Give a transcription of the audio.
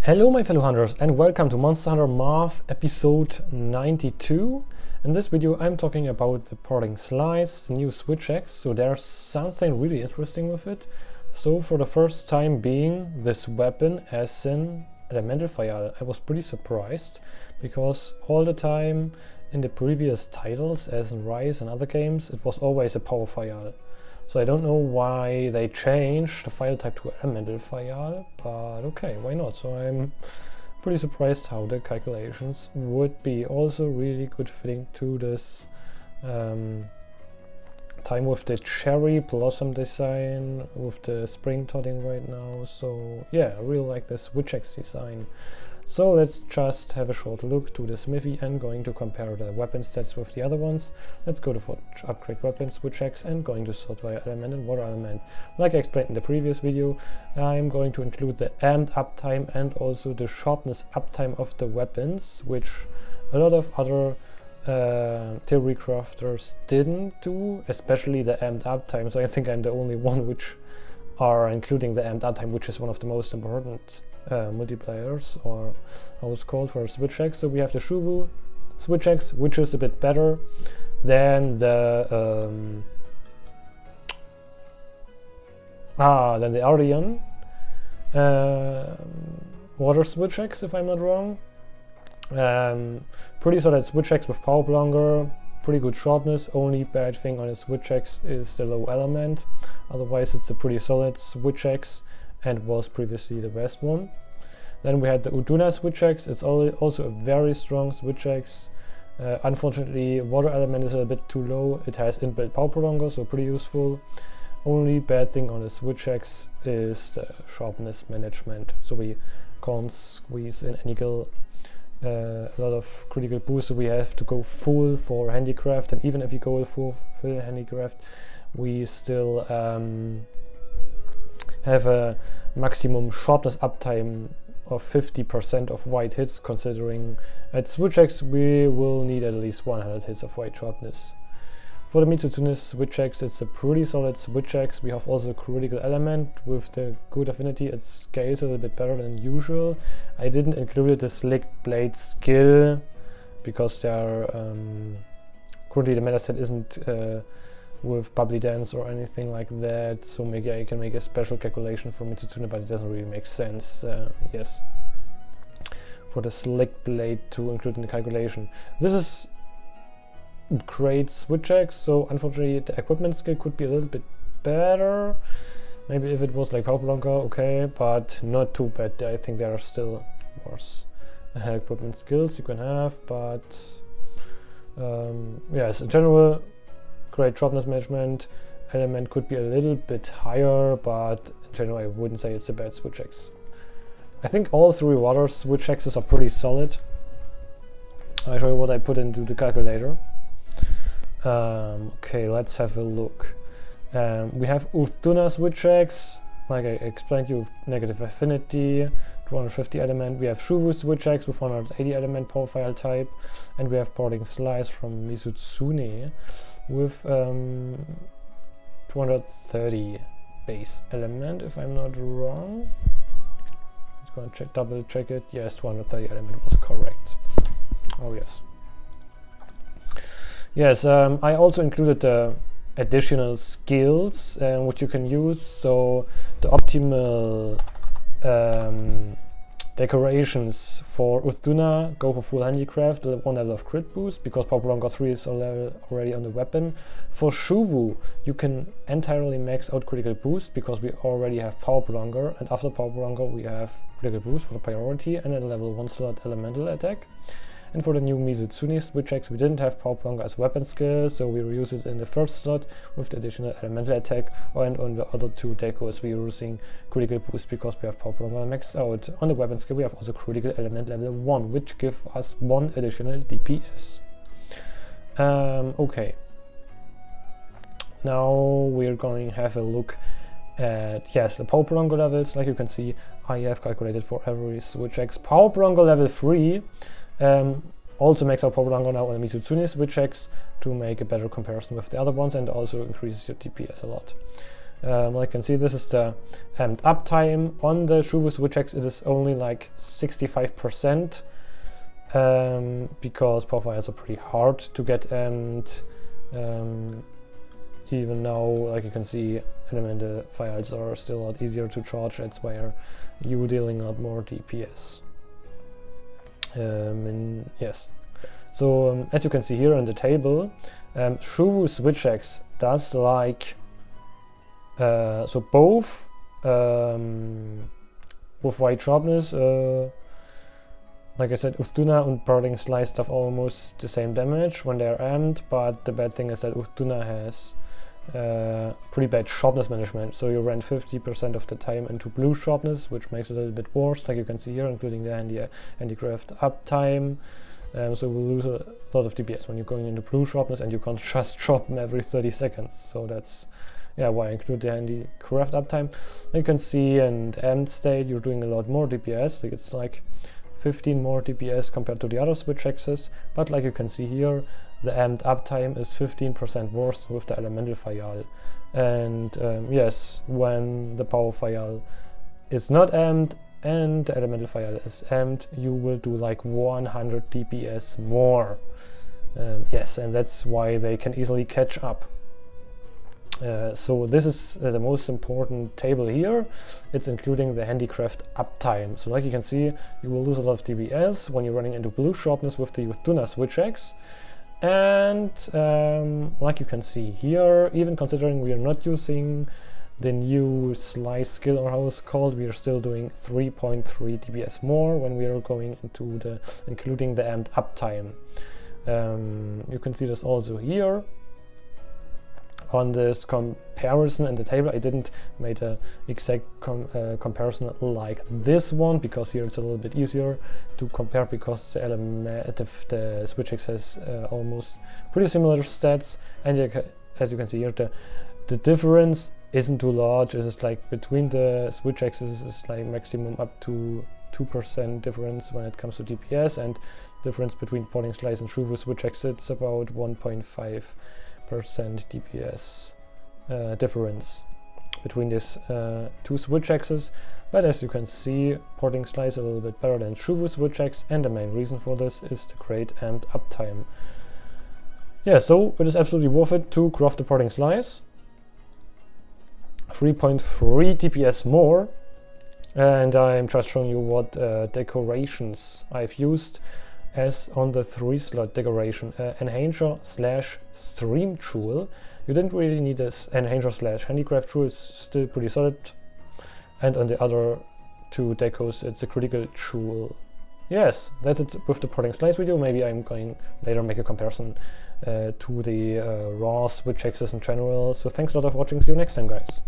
Hello my fellow hunters and welcome to Monster Hunter Marv episode 92. In this video I'm talking about the Parting Slice, the new Switch X, so there's something really interesting with it. So for the first time being this weapon as an elemental file, I was pretty surprised because all the time in the previous titles as in Rise and other games it was always a power file. So I don't know why they changed the file type to elemental file, but okay, why not? So I'm pretty surprised how the calculations would be. Also really good fitting to this time with the cherry blossom design, with the spring totting right now. So yeah, I really like this Switch X design. So let's just have a short look to the Smithy and going to compare the weapon stats with the other ones. Let's go to Forge Upgrade Weapons, Switch X, and going to sort via element and water element. Like I explained in the previous video, I'm going to include the amped uptime and also the sharpness uptime of the weapons, which a lot of other theory crafters didn't do, especially the amped uptime. So I think I'm the only one which are including the amped uptime, which is one of the most important multiplayers, or how it's called, for Switch X. So we have the Shuvu Switch X, which is a bit better than the Ardian Water Switch X, if I'm not wrong. Pretty solid Switch X with power longer, pretty good sharpness. Only bad thing on a Switch X is the low element. Otherwise it's a pretty solid Switch X and was previously the best one. Then we had the Uduna Switch X. It's also a very strong Switch X. Unfortunately, water element is a bit too low. It has inbuilt power prolonger, so pretty useful. Only bad thing on the Switch X is the sharpness management. So we can't squeeze in any a lot of critical boost, so we have to go full for handicraft, and even if you go full handicraft, we still have a maximum sharpness uptime of 50% of white hits, considering at Switch X we will need at least 100 hits of white sharpness. For the Mizutsune Switch X, it's a pretty solid Switch X. We have also a critical element with the good affinity. It scales a little bit better than usual. I didn't include the Slick Blade skill because they are currently the meta set isn't with Bubbly Dance or anything like that, so maybe I can make a special calculation for Mizutsune, but it doesn't really make sense, yes, for the Slick Blade to include in the calculation. This is great Switch X, so unfortunately the equipment skill could be a little bit better. Maybe if it was like power longer, okay, but not too bad. I think there are still worse equipment skills you can have, but yes, in general, great sharpness management. Element could be a little bit higher, but in general I wouldn't say it's a bad Switch X. I think all three water Switch X's are pretty solid. I'll show you what I put into the calculator. Okay, let's have a look. We have Uduna Switch X, like I explained to you, with negative affinity, 250 element. We have Shuvu Switch X with 180 element power file type, and we have Parting Slice from Mizutsune with 230 base element, if I'm not wrong. Let's go and double check it. Yes, 230 element was correct. Oh yes. Yes, I also included the additional skills which you can use. So the optimal decorations for Uduna go for full handicraft, one level of crit boost, because power longer 3 is already on the weapon. For Shuvu, you can entirely max out critical boost because we already have power longer, and after power longer we have critical boost for the priority and a level 1 slot elemental attack. And for the new Mizutsune Switch X, we didn't have power longer as weapon skill, so we reuse it in the first slot with the additional elemental attack, and on the other two decos we are using critical boost because we have power longer maxed out. On the weapon skill we have also critical element level 1, which gives us 1 additional DPS. Okay. Now we're going to have a look at, yes, the power longer levels. Like you can see, I have calculated for every Switch X. Power longer level 3 also makes our power longer now on the Mizutsune Switch X to make a better comparison with the other ones, and also increases your DPS a lot. Like you can see, this is the amped uptime. On the Shuvu switch-X it is only like 65%, because power files are pretty hard to get amped. Even now, like you can see, elemental files are still a lot easier to charge. That's why you're dealing a lot more DPS. And yes, so as you can see here in the table, Shuvu switch-X does like so both white sharpness, like I said, Uthuna and Parting Slice have almost the same damage when they're amped, but the bad thing is that Uthuna has pretty bad sharpness management, so you ran 50% of the time into blue sharpness, which makes it a little bit worse, like you can see here, including the handicraft uptime. So we'll lose a lot of DPS when you're going into blue sharpness, and you can't just sharpen every 30 seconds. So that's why I include the handicraft uptime. You can see in the amped state you're doing a lot more DPS, like it's like 15 more DPS compared to the other switch X's, but like you can see here, the amped uptime is 15% worse with the elemental file. And yes, when the power file is not amped and the elemental file is amped, you will do like 100 DPS more. Yes, and that's why they can easily catch up. So this is the most important table here. It's including the handicraft uptime. So like you can see, you will lose a lot of DPS when you're running into blue sharpness with the Uthuna switch-X. And like you can see here, even considering we are not using the new slice skill, or how it's called, we are still doing 3.3 DPS more when we are going into including the amped uptime. You can see this also here. On this comparison in the table, I didn't make an exact comparison like this one, because here it's a little bit easier to compare, because the switch-X has almost pretty similar stats, and as you can see here, the difference isn't too large. It's like between the switch-X's is like maximum up to 2% difference when it comes to DPS, and difference between Parting Slice and Shuvu switch-X, it's about 1.5% DPS difference between these two switch-X's. But as you can see, Parting Slice a little bit better than Shuvu switch-X, and the main reason for this is the great amped uptime. Yeah, so it is absolutely worth it to craft the Parting Slice. 3.3 DPS more, and I'm just showing you what decorations I've used. As on the 3-slot decoration, Enhancer/Stream Jewel. You didn't really need this Enhancer/Handicraft Jewel, it's still pretty solid. And on the other two decos, it's a Critical Jewel. Yes, that's it with the Parting Slice video. Maybe I'm going later make a comparison to the raw switch X's in general. So thanks a lot for watching. See you next time, guys.